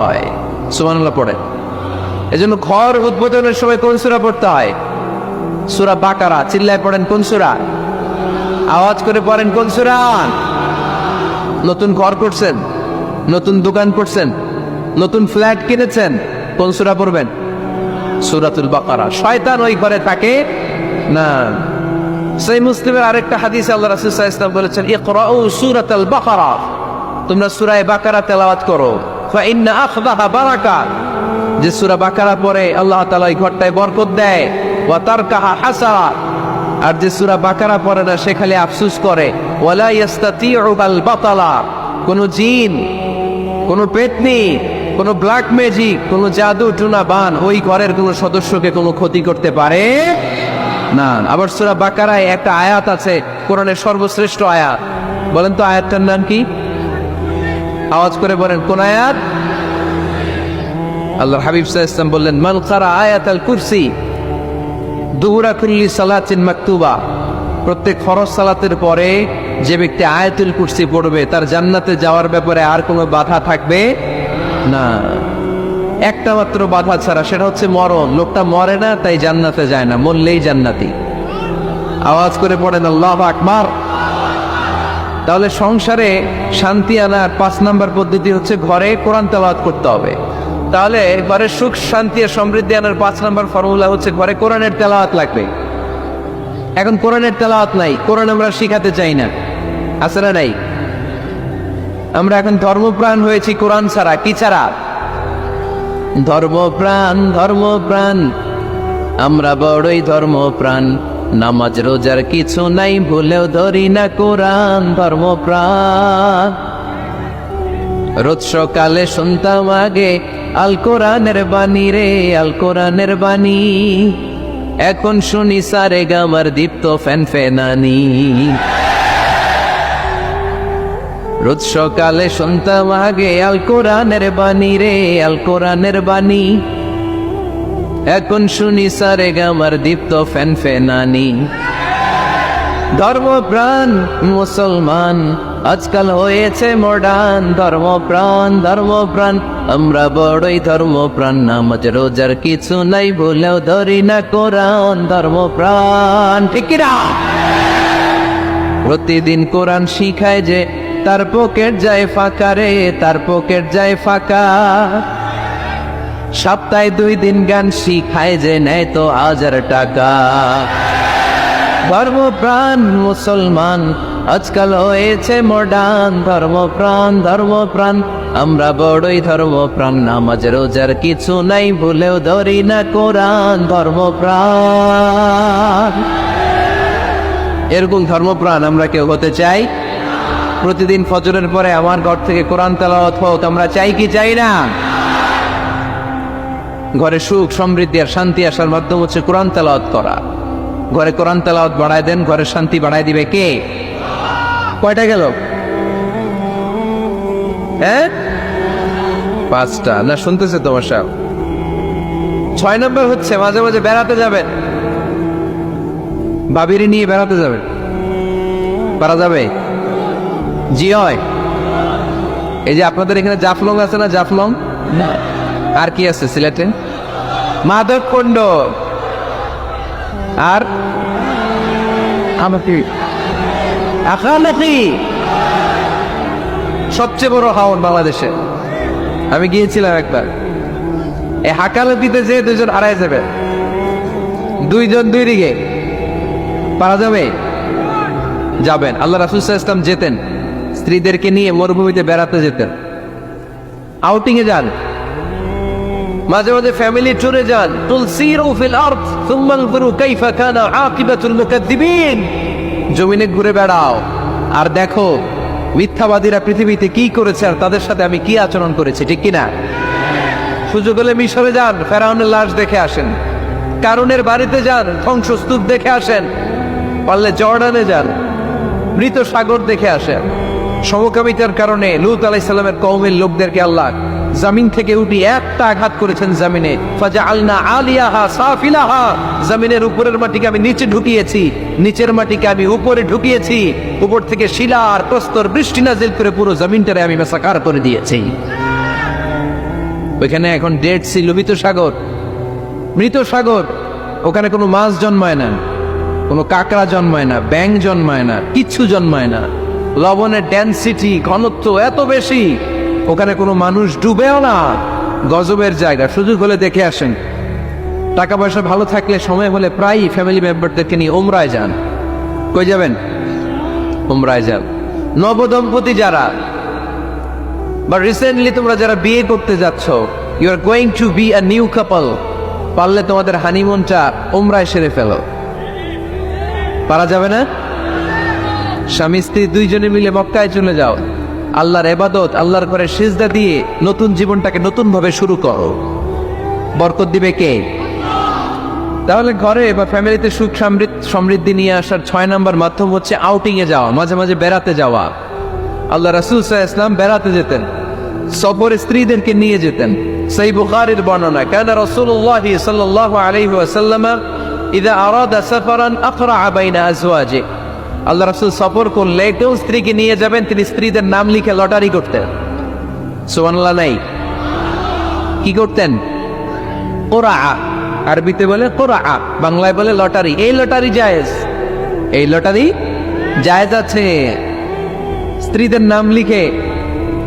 হয়। সুবহানাল্লাহ পড়েন। এজন্য ঘর উদ্বোধনের সময় কোন সূরা পড়তে হয়? সূরা বাকারা। চিল্লায় পড়েন কোন সূরা? আওয়াজ করে পড়েন কোন সূরা? নতুন ঘর করছেন, নতুন দোকান করছেন, নতুন ফ্ল্যাট কিনেছেন, কোন সূরা পড়বেন? সূরাতুল বাকারা। শয়তান ওই ঘরে থাকে না। সহিহ মুসলিমের আরেকটা হাদিসে আল্লাহ রাসূল সাল্লাল্লাহু আলাইহি ওয়াসাল্লাম বলেছেন, ইকরাউ সূরাতাল বাকারা, তোমরা সূরা বাকারা তেলাওয়াত করো, ফা ইন্না আখযাহা বারাকা, যে সূরা বাকারা পড়ে আল্লাহ তাআলা এই ঘরটায় বরকত দেয়, ওয়া তারকাহা হাসারাত, আর যে সূরা বাকারা পড়ে না সে খালি আফসোস করে। ওয়ালা ইস্তাতিউ আল বাতালা, কোন জিন, কোন পেতনি, কোন ব্ল্যাক ম্যাজিক, কোন জাদু টুনা বান ওই ঘরের কোন সদস্যকে কোনো ক্ষতি করতে পারে না। আবার সূরা বাকারায় একটা আয়াত আছে, কোরআনের সর্বশ্রেষ্ঠ আয়াত। বলেন তো আয়াতটার নাম কি? আওয়াজ করে বলেন কোন আয়াত? আল্লাহর হাবিব সাল্লাল্লাহু আলাইহি ওয়াসাল্লাম বললেন, মান ক্বারা আয়াতাল কুরসি দুবুরা কুল্লি সালাতিন মাকতুবা, প্রত্যেক ফরজ সালাতের পরে যে ব্যক্তি আয়াতুল কুরসি পড়বে তার জান্নাতে যাওয়ার ব্যাপারে আর কোনো বাধা থাকবে না। একটা মাত্র বাধা ছাড়া, সেটা হচ্ছে মরণ। লোকটা মরে না তাই জান্নাতে যায় না, মরলেই জান্নাতি। আওয়াজ করে পড়েন আল্লাহু আকবার। তাহলে সংসারে শান্তি আনার 5 নাম্বার পদ্ধতি হচ্ছে ঘরে কোরআন তেলাওয়াত করতে হবে। তাহলে ঘরে সুখ শান্তি আর সমৃদ্ধি আনার 5 নাম্বার ফর্মুলা হচ্ছে ঘরে কোরআনের তেলাওয়াত লাগবে। এখন কোরআনের তেলাওয়াত নাই, কোরআন আমরা শিখাতে চাই না, আছে না নাই? আমরা এখন ধর্মপ্রাণ হয়েছি কোরআন ছাড়া। কি ছাড়া? ধর্মপ্রাণ, ধর্মপ্রাণ, আমরা বড়ই ধর্মপ্রাণ, নামাজ রোজার কিছু নাই, ভুলেও ধরি না কোরআন। ধর্মপ্রাণ। রোজ সকালে শুনতাম আগে আল কোরআনের বাণী রে, আল কোরআনের বাণী, এখন শুনি সারে গামার দীপ্ত ফ্যান ফেনানি। রোজ সকালে শুনতাম আগে আল কোরআনের বাণী রে, আল কোরআনের বাণী, এখন শুনি সারে গামার দীপ্ত ফ্যান ফেনানি। ধর্মপ্রাণ মুসলমান আজকাল হয়েছে মডার্ন। ধর্মপ্রাণ, ধর্মপ্রাণ, আমরা বড়ই ধর্মপ্রাণ, নামাজ রোজার কিছু নাই, ভুলেও ধরি না কোরআন। ধর্মপ্রাণ, ঠিক কিনা? প্রতিদিন কোরআন শিখায় যে তার পকেট যায় ফাঁকা রে, তার পকেট যায় ফাঁকা। সপ্তাহে 2 দিন গান শিখায় যে নেয় তো 1000 টাকা। ধর্মপ্রাণ মুসলমান আজকাল হয়েছে মডার্ন। ধর্মপ্রাণ, ধর্মপ্রাণ, আমরা বড়ই ধর্মপ্রাণ, নামাজ রোজার কিছু নাই, ভুলেও ধরি না কোরআন। ধর্মপ্রাণ। এরকম ধর্মপ্রাণ আমরা কেউ হতে চাই? প্রতিদিন ফজরের পরে আমার ঘর থেকে কোরআন তেলাওয়াত হোক, আমরা চাই কি চাই না? ঘরে সুখ সমৃদ্ধি আর শান্তি আসার মাধ্যম হচ্ছে কোরআন তেলাওয়াত করা। ঘরে কোরআন তেলাওয়াত বাড়ায় দেন, ঘরের শান্তি বাড়ায় দিবে কে? কয়টা গেল? হ্যাঁ, 5টা না? শুনতেছে তোমার সব? 6 নম্বর হচ্ছে মাঝে মাঝে বেড়াতে যাবেন, ভাবিরে নিয়ে বেড়াতে যাবেন। পারা যাবে? জি হয়। এই যে আপনাদের এখানে জাফলং আছে না? জাফলং আর কি আছে সিলেটে? মাদককুণ্ড। আর আমাকে আখানাকি সবচেয়ে বড় হাওন বাংলাদেশে। আমি গিয়েছিলাম একবার। এই হাকালতিতে যে 2 জন হারায় যাবে, 2 জন 2 দিকে। পারা যাবে? যাবেন। আল্লাহ রাসূল সাল্লাল্লাহু আলাইহি ওয়াসাল্লাম যেতেন, স্ত্রীদেরকে নিয়ে মরুভূমিতে বেড়াতে যেতেন, আউটিং এ যান, মাঝে মাঝে ফ্যামিলি ট্যুরে যান। তুলসিরু ফিল আরদ সুম্মা আনজুরু কাইফা কানা আকিবাতুল মুকাদ্দিবিন। জমিনে ঘুরে বেড়াও আর দেখো মিথ্যাবাদীরা পৃথিবীতে কি করেছে আর তাদের সাথে আমি কি আচরণ করেছি, ঠিক কিনা? সুযোগ হলে মিশরে যান, ফেরাউনের লাশ দেখে আসেন। কারুনের বাড়িতে যান, ধ্বংসস্তূপ দেখে আসেন। পারলে জর্ডানে যান, মৃত সাগর দেখে আসেন। সমকামিতার কারণে লূত আলাইহিস সালামের কওমের লোকদেরকে আল্লাহ জমিন থেকে উঠি একটা আঘাত করেছেন জমিনে। ফাজআলনা আলিয়াহা সাফিলাহা, জমিনের উপরের মাটিকে আমি নিচে ঢুকিয়েছি, নিচের মাটিকে আমি উপরে ঢুকিয়েছি। উপর থেকে শিলা আর প্রস্তর বৃষ্টি নাজিল করে পুরো জমিনটারে আমি মেসাকার করে দিয়েছি। ওইখানে এখন ডেড সি, লোহিত সাগর, মৃত সাগর। ওখানে কোনো মাছ জন্মায় না, কোনো কাঁকড়া জন্মায় না, ব্যাঙ জন্মায় না, কিচ্ছু জন্মায় না। লবণের ডেনসিটি, ঘনত্ব এত বেশি, ওখানে কোনো মানুষ ডুবেও না। গজবের জায়গা, সুযোগ হলে দেখে আসেন। টাকা পয়সা ভালো থাকলে সময় হলে প্রায়ই ফ্যামিলি মেম্বারদেরকে নিয়ে উমরায় যান। কই যাবেন? উমরায় যান। নবদম্পতি যারা, বা রিসেন্টলি তোমরা যারা বিয়ে করতে যাচ্ছ, you are going to be a new couple, পারলে তোমাদের হানিমুনটা উমরায় সেরে ফেলো। পারা যাবে না? স্বামী স্ত্রী দুইজনে মিলে মক্কায় চলে যাও, আল্লাহর ইবাদত, আল্লাহর ঘরে সিজদা দিয়ে নতুন জীবনটাকে নতুন ভাবে শুরু করো। বরকত দিবে কে? তাহলে ঘরে বা ফ্যামিলিতে সুখ সমৃদ্ধি নিয়ে আসার 6 নম্বর মাধ্যম হচ্ছে আউটিং এ যাওয়া, মাঝে মাঝে বেড়াতে যাওয়া। আল্লাহ রাসূল সাল্লাল্লাহু আলাইহি ওয়াসাল্লাম বেড়াতে যেতেন, সফরে স্ত্রীদেরকে নিয়ে যেতেন। সহিহ বুখারীর বর্ণনা, কানা রাসূলুল্লাহ সাল্লাল্লাহু আলাইহি ওয়াসাল্লাম ইযা আরাদা সাফারান আকরাআ বাইনা আজওয়াজি। আল্লাহ রাসূল সফর করলে কেউ স্ত্রীকে নিয়ে যাবেন, তিনি স্ত্রীদের নাম লিখে লটারি করতেন। সুবহানাল্লাহ নাই? কি করতেন? কোরআ, আরবিতে বলে কোরআ, বাংলায় বলে লটারি। এই লটারি জায়েজ, এই লটারি জায়েজ আছে। স্ত্রীদের নাম লিখে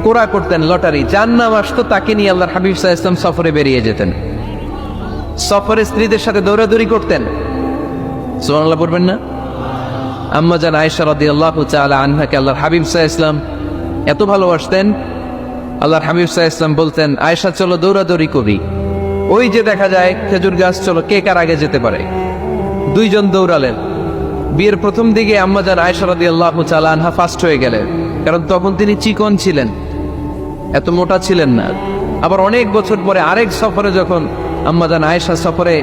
কোরআ করতেন, লটারি। যার নাম আসতো তাকে নিয়ে আল্লাহর হাবিব সাল্লাল্লাহু আলাইহি ওয়াসাল্লাম সফরে বেরিয়ে যেতেন। সফরে স্ত্রীদের সাথে দৌড়াদৌড়ি করতেন। সুবহানাল্লাহ পড়বেন না? আম্মা জান আয়েশা রাদিয়াল্লাহু তাআলা আনহাকে আল্লাহর হাবিব সাল্লাল্লাহু আলাইহি ওয়াসাল্লাম এত ভালোবাসতেন, আল্লাহর হাবিব সাল্লাল্লাহু আলাইহি ওয়াসাল্লাম বলতেন, আয়েশা চলো দৌড়াদৌড়ি করি। ওই যে দেখা যায় খেজুর গাছ, চলো কে কার আগে যেতে পারে। দুইজন দৌড়ালেন। বিয়ের প্রথম দিকে আম্মা জান আয়েশা রাদিয়াল্লাহু তাআলা আনহা ফার্স্ট হয়ে গেলেন, কারণ তখন তিনি চিকন ছিলেন, এত মোটা ছিলেন না। আবার অনেক বছর পরে আরেক সফরে যখন আম্মা জান আয়েশা সফরে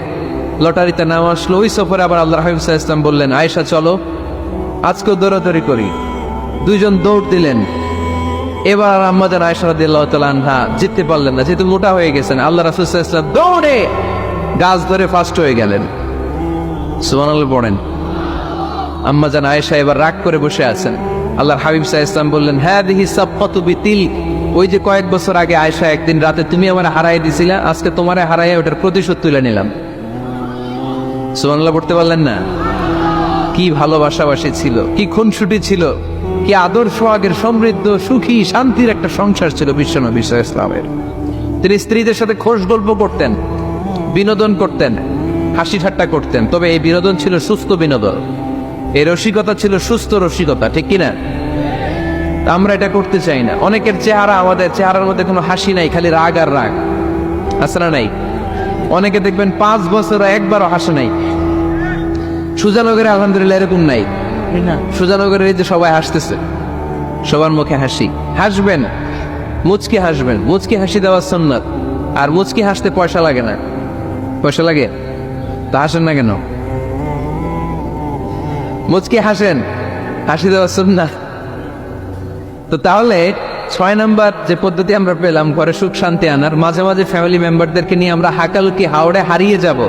লটারিতে নাম আসলো, ওই সফরে আবার আল্লাহর হাবিব সাল্লাল্লাহু আলাইহি ওয়াসাল্লাম বললেন, আয়েশা চলো আজকেও দৌড়াদৌড়ি করি। দুইজন দৌড় দিলেন। এবার আম্মা জান আয়েশা রাদিয়াল্লাহু তাআলা আনহা জিততে পারলেন না, যেহেতু মোটা হয়ে গেছেন। আল্লাহ রাসূল সাল্লাল্লাহু আলাইহি ওয়াসাল্লাম দৌড়ে গাছ ধরে ফার্স্ট হয়ে গেলেন। সুবহানাল্লাহ পড়েন। আম্মা জান আয়েশা এবার রাগ করে বসে আছেন। আল্লাহর হাবিব সাল্লাল্লাহু আলাইহি ওয়াসাল্লাম বললেন, হাদিহি সাবকাতু বিতিল, ওই যে কয়েক বছর আগে আয়েশা একদিন রাতে তুমি আমারে হারাই দিছিলা, আজকে তোমারে হারাইয়া ওটার প্রতিশোধ তুলে নিলাম। সুবহানাল্লাহ পড়তে পারলেন না? কি ভালোবাসাবাসী ছিল, কি খুনসুটি ছিল, কি আদর্শ আগের সমৃদ্ধ সুখী শান্তির একটা সংসার ছিল বিশ্বনবী সাল্লাল্লাহু আলাইহি ওয়াসাল্লামের। তিনি স্ত্রীদের সাথে খোশ গল্প করতেন, বিনোদন করতেন, হাসি ঠাট্টা করতেন। তবে এই বিনোদন ছিল সুস্থ বিনোদন, এই রসিকতা ছিল সুস্থ রসিকতা, ঠিক কিনা? আমরা এটা করতে চাই না। অনেকের চেহারা, আমাদের চেহারার মধ্যে কোনো হাসি নাই, খালি রাগ আর রাগ, আছে না নাই? অনেকে দেখবেন 5 বছর একবারও হাসে নাই। সুজানগরে আলহামদুলিল্লাহ এরকম নাই। সুজানগরের এই যে সবাই হাসতেছে, সবার মুখে হাসি। হাসবেন, মুচকি হাসবেন, মুচকি হাসি দেওয়া সুন্নাত। আর মুচকি হাসতে পয়সা লাগে না। পয়সা লাগে? তা হাসেন না কেন? মুচকি হাসেন, হাসি দেওয়া সুন্নাত। তো তাহলে 6 নাম্বার যে পদ্ধতি আমরা পেলাম ঘরে সুখ শান্তি আনার, মাঝে মাঝে ফ্যামিলি মেম্বারদেরকে নিয়ে আমরা হাকালুকি হাওড়ে হারিয়ে যাব,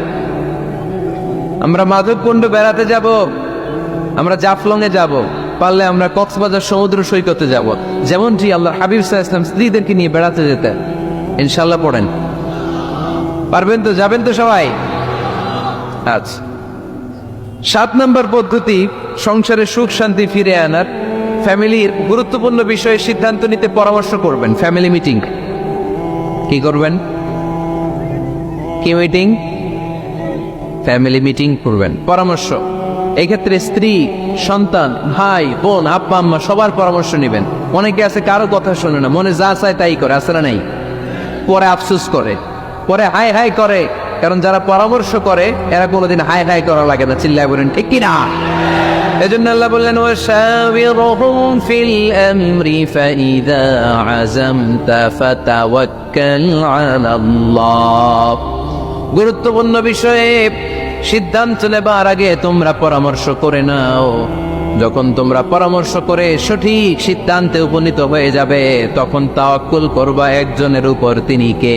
আমরা মাধবকুণ্ড বেড়াতে যাব, আমরা জাফলং এ যাব, পারলে আমরা কক্সবাজার সমুদ্র সৈকতে যাব, যেমনটি আল্লাহর হাবিব সাল্লাল্লাহু আলাইহি ওয়াসাল্লাম স্ত্রীদেরকে নিয়ে বেড়াতে যেতেন। ইনশাআল্লাহ পড়েন। পারবেন তো? যাবেন তো সবাই? আচ্ছা, 7 নম্বর পদ্ধতি সংসারে সুখ শান্তি ফিরে আনার, ফ্যামিলির গুরুত্বপূর্ণ বিষয়ে সিদ্ধান্ত নিতে পরামর্শ করবেন। Family meeting. কি করবেন? কি মিটিং? ফ্যামিলি মিটিং করবেন, পরামর্শ। এই ক্ষেত্রে স্ত্রী, সন্তান, ভাই, বোন, আব্বা আম্মা সবার পরামর্শ নেবেন। অনেকে আছে কারো কথা শোনে না, মনে যা চায় তাই করে, আছে না নাই? পরে আফসোস করে, পরে হাই হাই করে। কারণ যারা পরামর্শ করে এরা কোনোদিন হাই হাই করা লাগে না। চিল্লায় বলেন ঠিক কিনা? এজন্য আল্লাহ বললেন, ওয়াশাবিরহুম ফিল আমরি ফাইযা আযামতা ফাতাওয়াক্কাল আলাল্লাহ। গুরুত্বপূর্ণ বিষয়ে সিদ্ধান্ত নেবার আগে তোমরা পরামর্শ করে নাও। যখন তোমরা পরামর্শ করে সঠিক সিদ্ধান্তে উপনীত হয়ে যাবে, তখন তাওয়াক্কুল করবা একজনের উপর, তিনি কে?